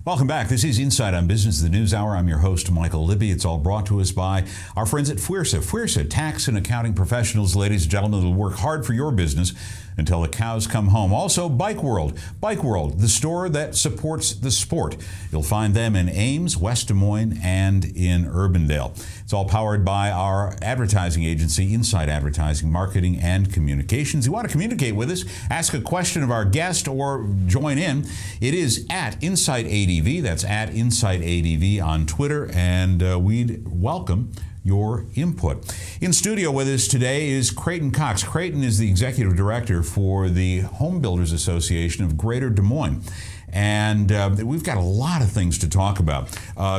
Welcome back. This is Insight on Business, the News Hour. I'm your host, Michael Libby. It's all brought to us by our friends at FWRSA. FWRSA, tax and accounting professionals, ladies and gentlemen, will work hard for your business until the cows come home. Also, Bike World. Bike World, the store that supports the sport. You'll find them in Ames, West Des Moines, and in Urbandale. It's all powered by our advertising agency, Insight Advertising, Marketing, and Communications. You want to communicate with us, ask a question of our guest, or join in. It is at Insight ADV. That's at Insight ADV on Twitter, and we'd welcome your input. In studio with us today is Creighton Cox. Creighton is the executive director for the Home Builders Association of Greater Des Moines. And we've got a lot of things to talk about.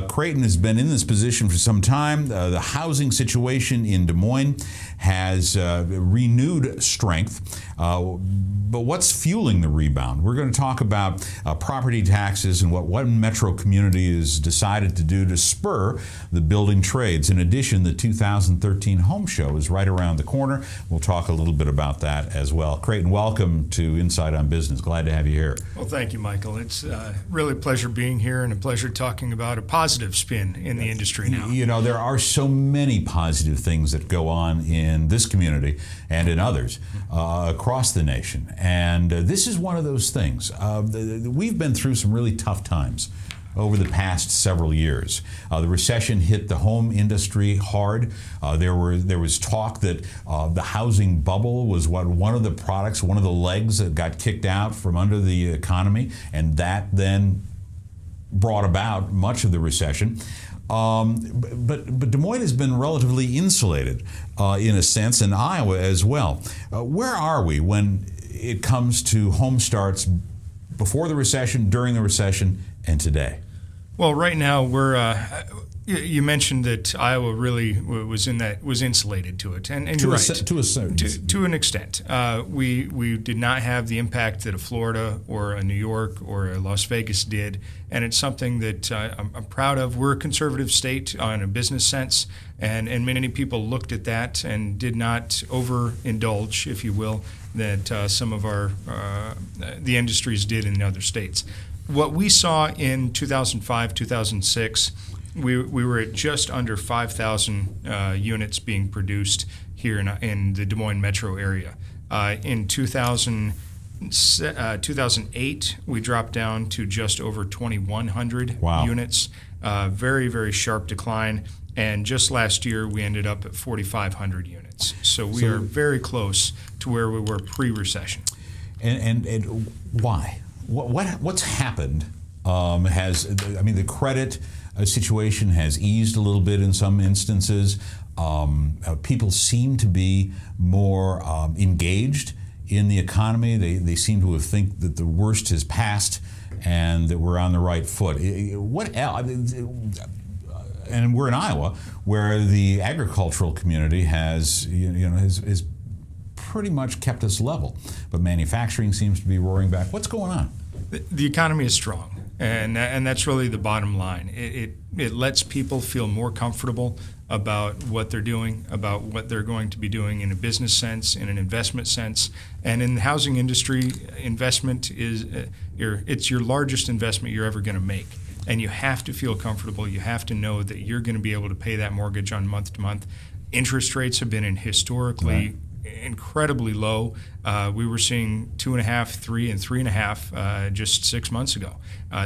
Creighton has been in this position for some time. The housing situation in Des Moines has renewed strength. But what's fueling the rebound? We're going to talk about property taxes and what one metro community has decided to do to spur the building trades. In addition, the 2013 Home Show is right around the corner. We'll talk a little bit about that as well. Creighton, welcome to Insight on Business. Glad to have you here. Well, thank you, Michael. It's really a pleasure being here and a pleasure talking about a positive spin in the industry now. You know, there are so many positive things that go on in this community and in others across the nation. And this is one of those things. We've been through some really tough times over the past several years. The recession hit the home industry hard. There was talk that the housing bubble was one of the products, one of the legs that got kicked out from under the economy, and that then brought about much of the recession. But Des Moines has been relatively insulated in a sense, and Iowa as well. Where are we when it comes to home starts before the recession, during the recession, and today? Well, right now we're. You mentioned that Iowa really was insulated to it, and you're right. To an extent, we did not have the impact that a Florida or a New York or a Las Vegas did, and it's something that I'm proud of. We're a conservative state in a business sense, and many people looked at that and did not overindulge, if you will, that some of the industries did in other states. What we saw in 2005, 2006. We were at just under 5,000 units being produced here in the Des Moines metro area. In 2008, we dropped down to just over 2,100 units. Very, very sharp decline. And just last year, we ended up at 4,500 units. So we are very close to where we were pre-recession. And why? What's happened? The credit situation has eased a little bit in some instances. People seem to be more engaged in the economy. They seem to think that the worst has passed and that we're on the right foot. What else? And we're in Iowa, where the agricultural community has pretty much kept us level, but manufacturing seems to be roaring back. What's going on? The economy is strong. And that's really the bottom line. It lets people feel more comfortable about what they're doing, about what they're going to be doing in a business sense, in an investment sense. And in the housing industry, investment it's your largest investment you're ever going to make. And you have to feel comfortable. You have to know that you're going to be able to pay that mortgage on month to month. Interest rates have been historically incredibly low. We were seeing 2.5%, 3%, and 3.5% just 6 months ago.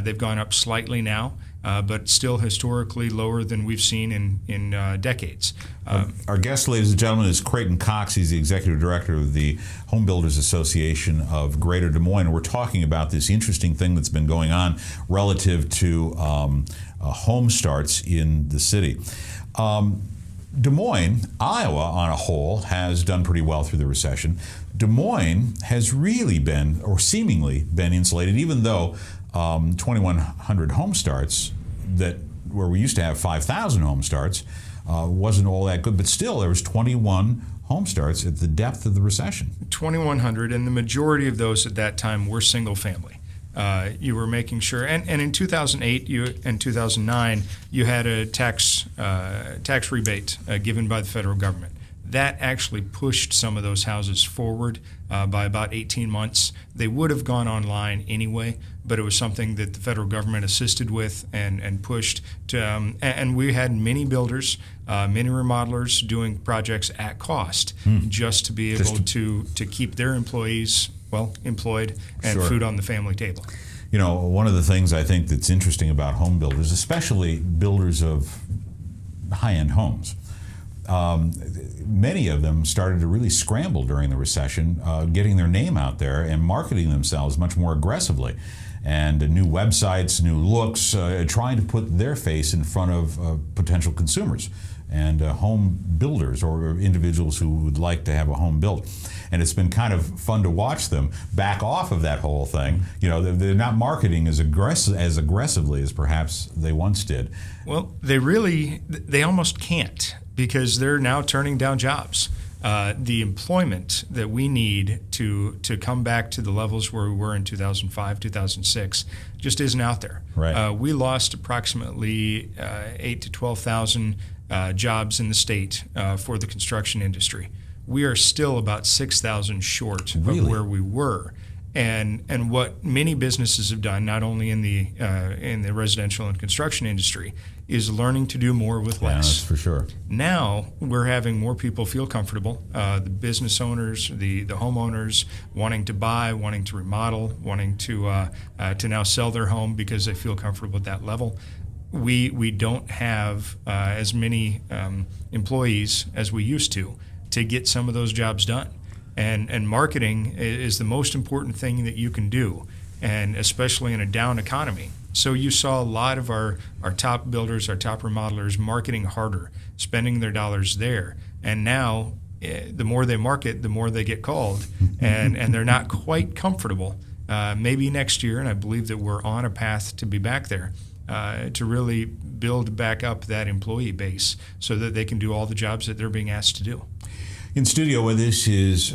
They've gone up slightly now, but still historically lower than we've seen in decades. Our guest, ladies and gentlemen, is Creighton Cox. He's the executive director of the Home Builders Association of Greater Des Moines. We're talking about this interesting thing that's been going on relative to home starts in the city. Des Moines, Iowa on a whole, has done pretty well through the recession. Des Moines has really been, or seemingly been, insulated, even though 2,100 home starts, where we used to have 5,000 home starts, wasn't all that good. But still, there was 21 home starts at the depth of the recession. 2,100, and the majority of those at that time were single family. You were making sure, and in 2008 and 2009, you had a tax rebate given by the federal government. that actually pushed some of those houses forward by about 18 months. They would have gone online anyway, but it was something that the federal government assisted with and pushed to, and we had many builders, many remodelers doing projects at cost just to be able to keep their employees employed and food on the family table. You know, one of the things I think that's interesting about home builders, especially builders of high-end homes, many of them started to really scramble during the recession, getting their name out there and marketing themselves much more aggressively. And new websites, new looks, trying to put their face in front of potential consumers and home builders or individuals who would like to have a home built. And it's been kind of fun to watch them back off of that whole thing. You know, they're not marketing as aggressively as perhaps they once did. Well, they almost can't, because they're now turning down jobs. The employment that we need to come back to the levels where we were in 2005, 2006 just isn't out there. Right. We lost approximately 8,000 to 12,000 jobs in the state for the construction industry. We are still about 6,000 short of where we were. And what many businesses have done, not only in the residential and construction industry, is learning to do more with less. That's for sure. Now we're having more people feel comfortable. The business owners, the homeowners, wanting to buy, wanting to remodel, wanting to now sell their home because they feel comfortable at that level. We don't have as many employees as we used to get some of those jobs done. And marketing is the most important thing that you can do, and especially in a down economy. So you saw a lot of our top builders, our top remodelers marketing harder, spending their dollars there. And now the more they market, the more they get called, and they're not quite comfortable. Maybe next year, and I believe that we're on a path to be back there, to really build back up that employee base so that they can do all the jobs that they're being asked to do. In studio with us is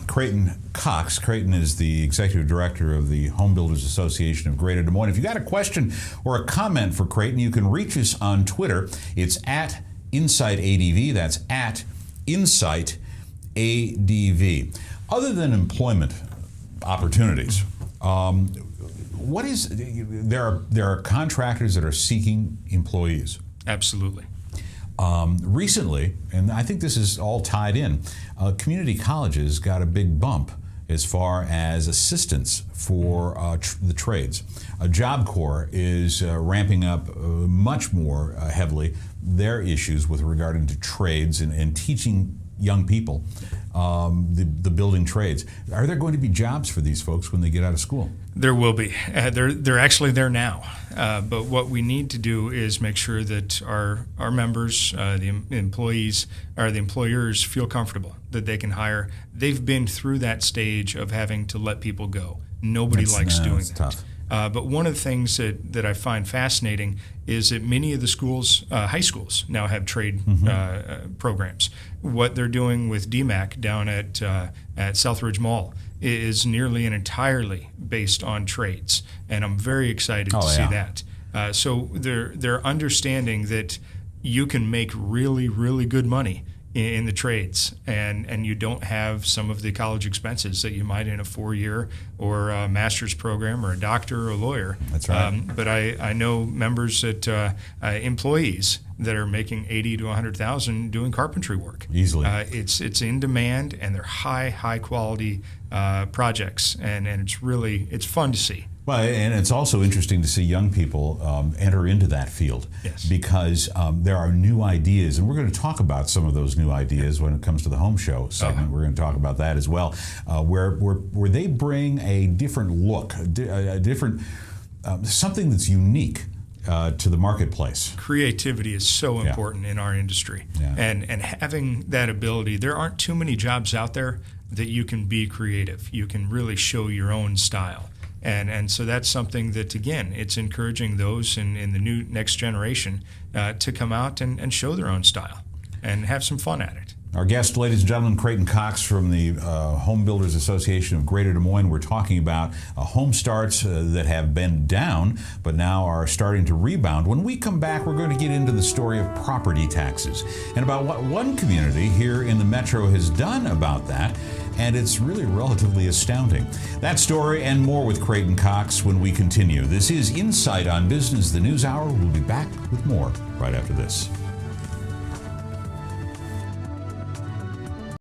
Creighton Cox. Creighton is the executive director of the Home Builders Association of Greater Des Moines. If you got a question or a comment for Creighton, you can reach us on Twitter. It's at InsightADV. That's at InsightADV. Other than employment opportunities, there are contractors that are seeking employees. Absolutely. Recently, and I think this is all tied in, community colleges got a big bump as far as assistance for the trades. Job Corps is ramping up much more heavily their issues with regard to trades and teaching young people the building trades. Are there going to be jobs for these folks when they get out of school? There will be. They're actually there now. But what we need to do is make sure that our members, the employees, or the employers feel comfortable that they can hire. They've been through that stage of having to let people go. Nobody likes doing that. Tough. But one of the things that I find fascinating is that many of the schools, high schools, now have trade programs. What they're doing with DMAC down at Southridge Mall is nearly and entirely based on trades, and I'm very excited to see that. So they're understanding that you can make really, really good money in the trades, and you don't have some of the college expenses that you might in a 4-year or a master's program or a doctor or a lawyer. That's right. But I know members that employees that are making $80,000 to $100,000 doing carpentry work. Easily. It's in demand, and they're high quality projects, and it's fun to see. Well, and it's also interesting to see young people enter into that field. Yes. Because there are new ideas, and we're going to talk about some of those new ideas when it comes to the home show segment. We're going to talk about that as well, where they bring a different look, a different something that's unique to the marketplace. Creativity is so important in our industry, and having that ability. There aren't too many jobs out there that you can be creative. You can really show your own style. And so that's something that, again, it's encouraging those in the next generation to come out and show their own style and have some fun at it. Our guest, ladies and gentlemen, Creighton Cox from the Home Builders Association of Greater Des Moines. We're talking about home starts that have been down, but now are starting to rebound. When we come back, we're going to get into the story of property taxes and about what one community here in the metro has done about that. And it's really relatively astounding. That story and more with Creighton Cox when we continue. This is Insight on Business, the News Hour. We'll be back with more right after this.